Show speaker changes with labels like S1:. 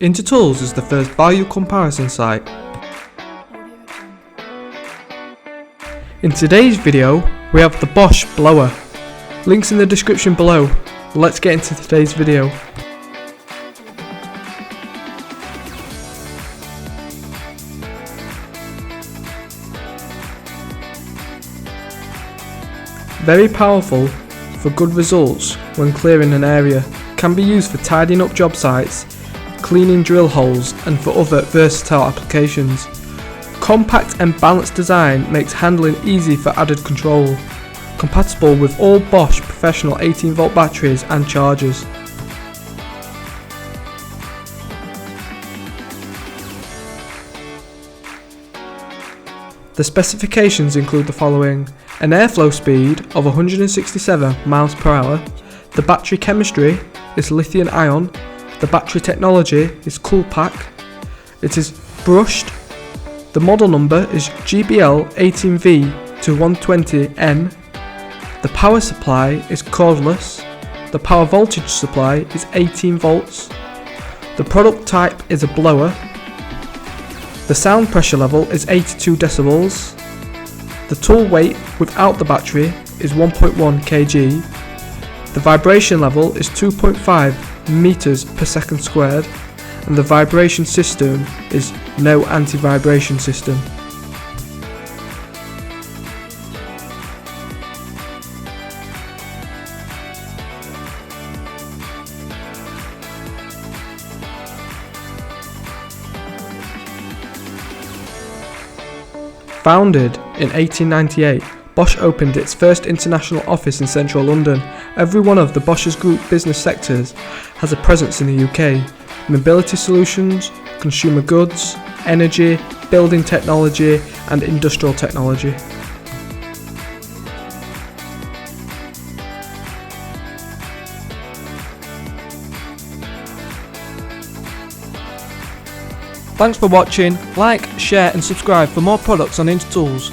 S1: Intertools is the first value comparison site. In today's video, we have the Bosch blower. Links in the description below. Let's get into today's video. Very powerful for good results when clearing an area. Can be used for tidying up job sites, cleaning drill holes and for other versatile applications. Compact and balanced design makes handling easy for added control. Compatible with all Bosch professional 18V batteries and chargers. The specifications include the following: an airflow speed of 167 miles per hour, the battery chemistry is lithium ion, the battery technology is Coolpack, it is brushed, the model number is GBL 18V-120N, the power supply is cordless, the power voltage supply is 18 volts, the product type is a blower, the sound pressure level is 82 decibels, the tool weight without the battery is 1.1 kg, the vibration level is 2.5 meters per second squared, and the vibration system is no anti-vibration system. Founded in 1898, Bosch opened its first international office in central London. Every one of the Bosch's group business sectors has a presence in the UK. Mobility solutions, consumer goods, energy, building technology and industrial technology. Thanks for watching. Like, share and subscribe for more products on Intertools.